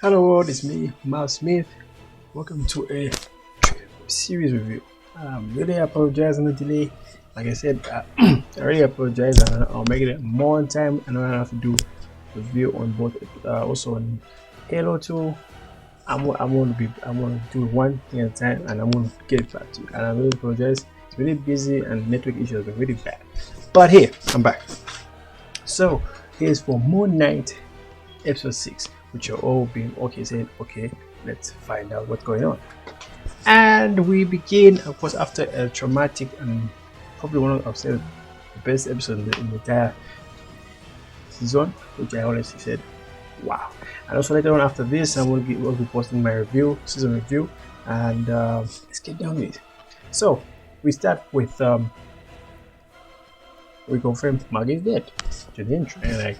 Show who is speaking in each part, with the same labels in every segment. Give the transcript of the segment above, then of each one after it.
Speaker 1: Hello, it's me, Miles Smith. Welcome to a series review. Really apologize on the delay. Like I said, I really apologize, and I'll make it more on time. And I have to do review on both, also on Halo 2. I'm gonna do one thing at a time, and I'm gonna get back to you. And I really apologize. It's really busy, and network issues have been really bad. But here, I'm back. So here's for Moon Knight episode 6, which are all being okay, saying okay, let's find out what's going on. And we begin, of course, after a traumatic and probably one of the best episodes in the entire season, which I honestly said wow. And also later on after this I will be posting my season review, and let's get down with it. So we start with we confirm Mag is dead to the intro, and like,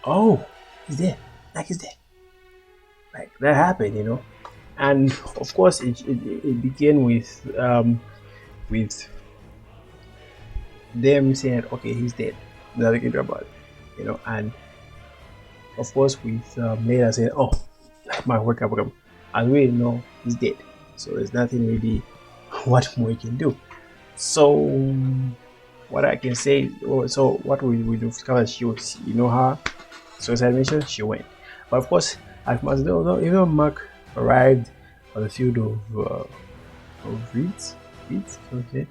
Speaker 1: oh, he's dead, like he's dead, like that happened, and of course it began with them saying okay, he's dead, nothing to do about it, and of course with later saying, oh, my work up, as we know he's dead, so there's nothing really what more he can do. So what I can say, so what we discovered, she was, her suicide mission, she went. But of course, as much as even Mark arrived on the field of reeds, okay,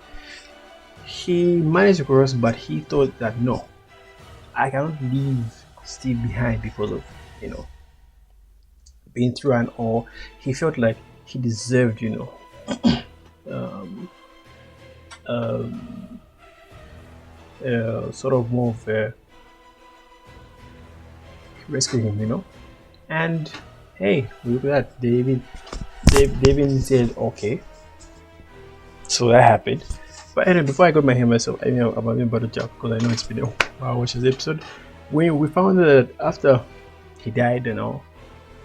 Speaker 1: he managed to cross, but he thought that no, I cannot leave Steve behind because of being through and all. He felt like he deserved um, um, sort of more of a rescue him, and hey, look at that, David said okay, so that happened. But anyway, before I got my hair myself, I'm about to jump because I know it's been a while watch this episode. We found that after he died,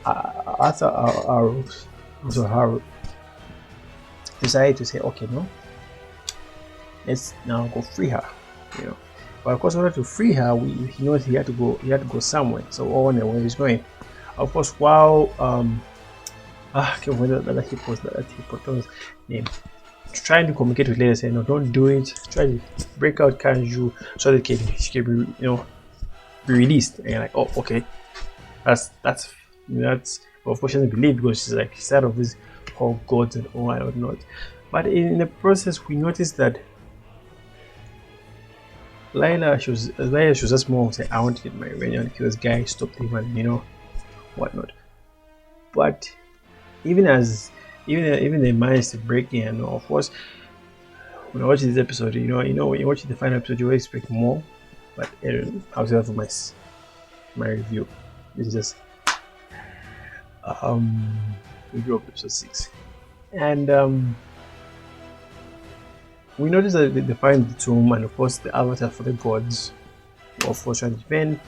Speaker 1: after our decided to say, okay, no, let's now go free her, But of course, in order to free her, he knows he had to go somewhere. So all on where he's going. Of course, while I can't remember that he put name, trying to communicate with Leila, saying no, don't do it. Try to break out Kanju so that she can be be released. And you're like, oh, okay, that's but of course she doesn't believe because she's like side of this whole gods and all and whatnot. But in the process, we noticed that Lila, she was just more saying, I want to get my revenge and kill this guy, stop him, and whatnot. But even they managed to break in, and of course, when I watch this episode, when you watch the final episode, you expect more. But I'll say that for my review. This is just review of episode 6, and we noticed that they find the tomb, and of course the avatar for the gods were of course trying to defend.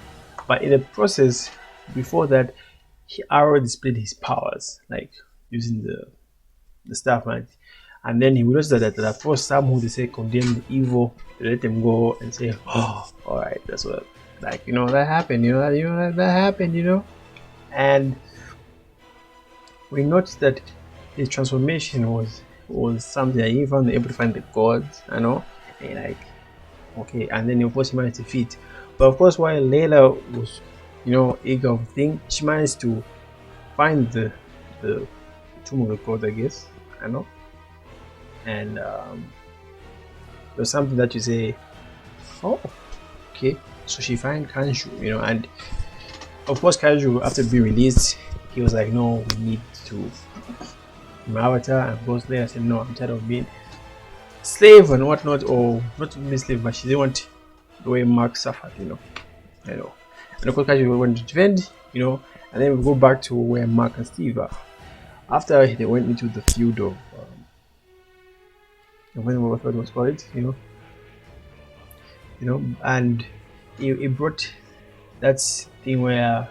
Speaker 1: But in the process, before that, he already displayed his powers, like using the staff, man. And then he noticed that at first some who they say condemn the evil, they let them go and say, oh, all right, that's what, like, that happened, that happened, and we noticed that his transformation was something that he found able to find the gods, and like, okay, and then of course he managed to defeat. But of course, while Layla was, eager of thing, she managed to find the tomb of the gods, I guess, and there's something that you say, oh, okay, so she find Kanju, and of course Kanju, after being released, he was like, no, we need to my avatar, and goes there and said, no, I'm tired of being slave and whatnot, or not to be slave, but she didn't want the way Mark suffered, and of course Kanju went to defend, and then we go back to where Mark and Steve are after they went into the field of what was called it, and it brought that thing where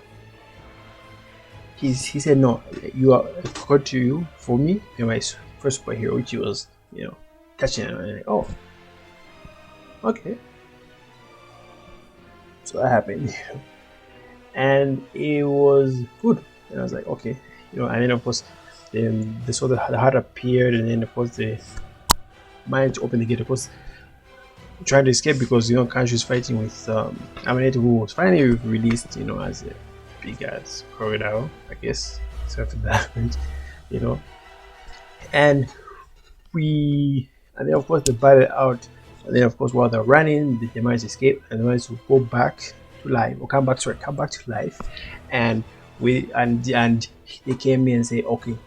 Speaker 1: he said, no, you are called to you for me, you're my first superhero, which he was touching him, and like, oh, okay, so that happened. And it was good. And I was like, okay, and then of course, then they saw the heart appeared, and then of course they managed to open the gate. Of course, trying to escape because Kanju is fighting with Aminet, who was finally released, as a big ass crocodile, I guess, except for that, you know. And and then of course they battled out, and then of course while they're running, they managed to escape and they managed to go back to life, or come back to life, and and they came in and say, okay,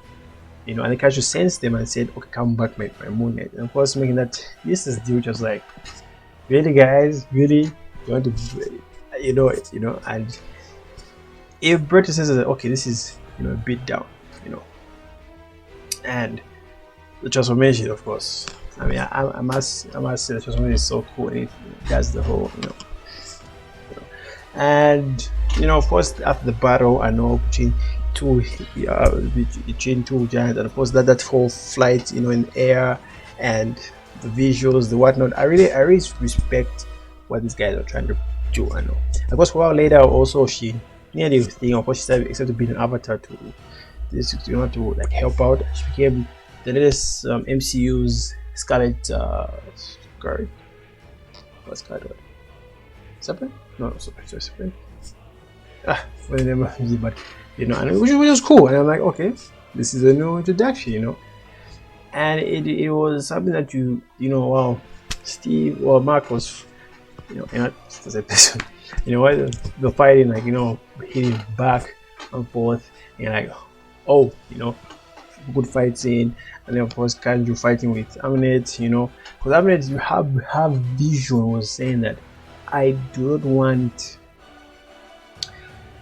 Speaker 1: and the Kanju sensed them and said, okay, come back, my moonknight. And of course, making that this is dude just like, really, guys, really, you want to, and if Bertie says that, okay, this is a beat down, and the transformation, of course. I mean, I must say the transformation is so cool, and it does the whole, and of course after the battle, I know between two giants, and of course that whole flight, in air, and the visuals, the whatnot. I really respect what these guys are trying to do. I know. Of course, a while later, also she nearly thing. Of course, she started accepted being an avatar to this, to like help out. She became the latest MCU's Scarlet Scarlet. What's Scarlet? Separate? No, separate. Whatever. But and which was cool. And I'm like, okay, this is a new introduction. And it was something that wow, Steve or Mark was, not as a person, what the fighting, like, hitting back and forth, and like, oh, good fight scene, and then of course Kanju fighting with Aminet, because Aminet, you have vision was saying that I do not want.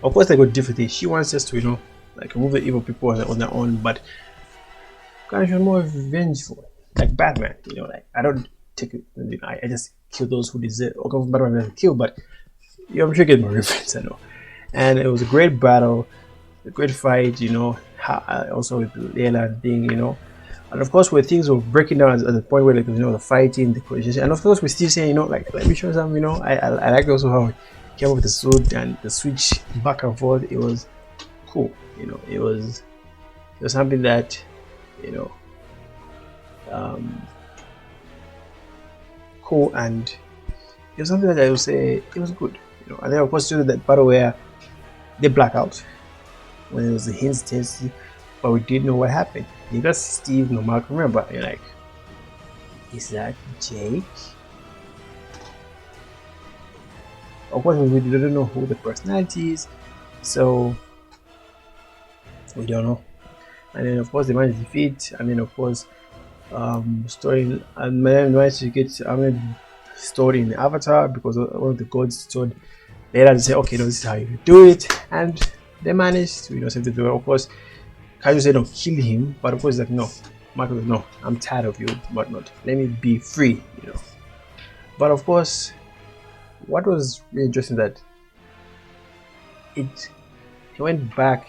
Speaker 1: Of course, they got different things. She wants us to, like remove the evil people on their own, but Kanju is more vengeful, like Batman. Like I don't take it. I just kill those who deserve. Okay, Batman doesn't kill, but I'm sure you get my reference. I know. And it was a great battle, a great fight. Also with Layla thing. And of course, where things were breaking down at the point where, like, the fighting, the coalition, and of course we're still saying, like, let me show some. I like also how he came up with the sword and the switch back and forth. It was cool. It was something that cool, and it was something that I would say it was good. And then of course that battle where they black out when it was the hints test, but we didn't know what happened. You got Steve, no Mark, remember? You're like, is that Jake? Of course, we didn't know who the personality is, so we don't know. And then of course they managed to defeat, and then of course story, and then managed to get story in the avatar, because one of the gods told later to say, okay, no, this is how you do it, and they managed to save the door. Of course Kaiju said, no, kill him, but of course like, no, Michael was, no, I'm tired of you, but not, let me be free. But of course what was really interesting that he went back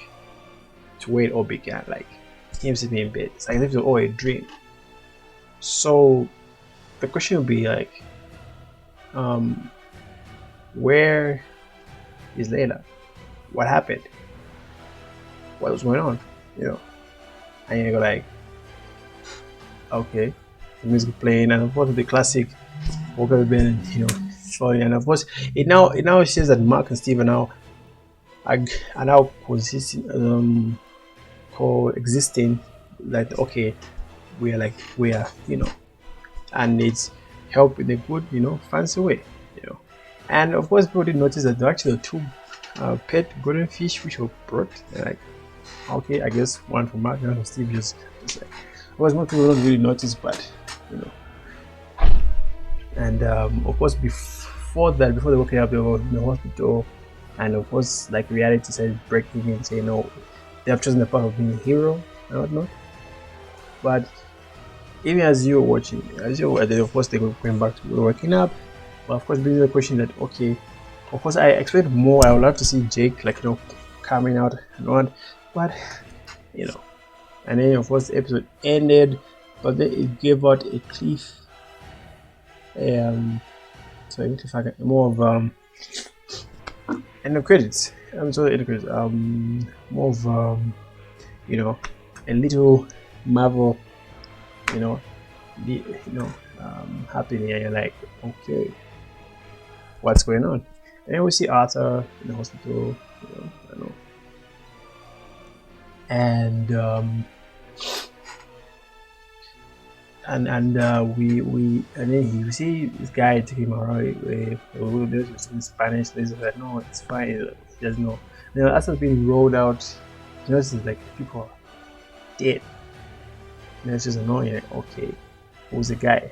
Speaker 1: to where it all began, like him sitting in bed. It's like if it was all a dream. So the question would be like, where is Layla? What happened? What was going on? And you go like, okay, the music playing, and of course the classic Walker Ben, showing, and of course it now says that Mark and Steve are now coexisting, like, okay, we are and it's help in a good fancy way, and of course people did notice that there are actually two pet golden fish which were brought. They're like, okay, I guess one from Mark, one from Steve. Just like, most people don't really notice, but and of course before they woke up, they were in the hospital, and of course like reality started breaking and saying, no, they have chosen the path of being a hero and whatnot. But even as you're watching, of course they were going back to waking up. But of course brings the question that, okay, of course I expect more. I would love to see Jake, like, coming out and on, but and then of course the episode ended, but then it gave out a cliff, so more of end of credits, I'm sorry, because more of you know, a little Marvel, you know, happening, and you're like, okay, what's going on? And then we see Arthur in the hospital, I know, and and then you see this guy taking him around in Spanish. There's like, no, it's fine. There's no. You know, as it's being rolled out, you know, it's like people are dead. And it's just annoying. Like, okay, who's the guy?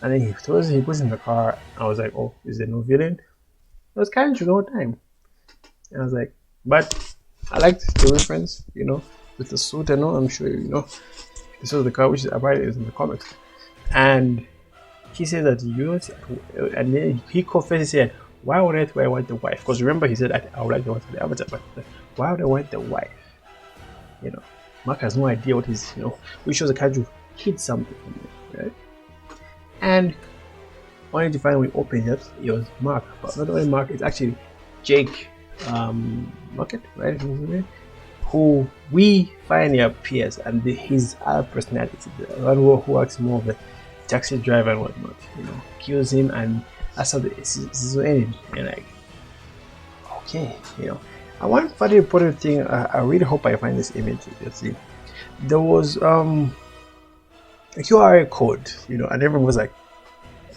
Speaker 1: And then he puts in the car. I was like, oh, is there no villain? It was kind of no time. And I was like, but I liked the reference, with the suit and all. I'm sure this was the car which is apparently is in the comics. And he said that and then he confessed, said, why would I want the wife? Because remember, he said I would like the wife for the avatar, but why would I want the wife? Mark has no idea what he's, which shows the character hid something from him, right? And only to find when he opened it was Mark, but not only Mark, it's actually Jake Market, right? Who we finally appears, and his other personality, the one who acts more of a taxi driver and whatnot, kills him, and that's how the season ended. And like, okay, And one very important thing, I really hope I find this image. You see, there was a QRA code, and everyone was like,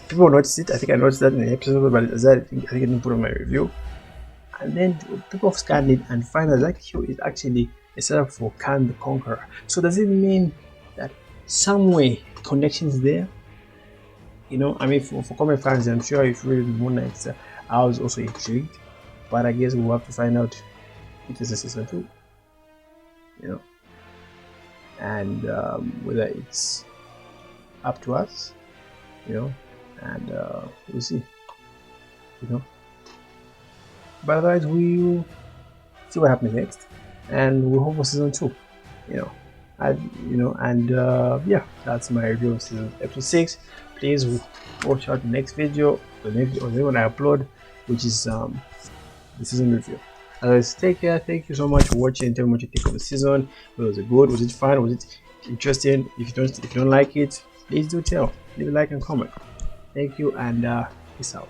Speaker 1: people noticed it. I think I noticed that in the episode, but I think I didn't put on my review. And then people scanned it and find out that Q is actually a setup for Khan the Conqueror. So does it mean that some way connections there? I mean, for comic fans, I'm sure if you read Moon Knight, I was also intrigued. But I guess we'll have to find out if this is season 2. And whether it's up to us, and we'll see. But otherwise, we'll see what happens next, and we'll hope for season 2. Yeah, that's my review of episode 6. Please watch out the next video, the one I upload, which is the season review. Otherwise, take care. Thank you so much for watching. Tell me what you think of the season. Was it good? Was it fun? Was it interesting? If you don't like it, please do tell. Leave a like and comment. Thank you, and peace out.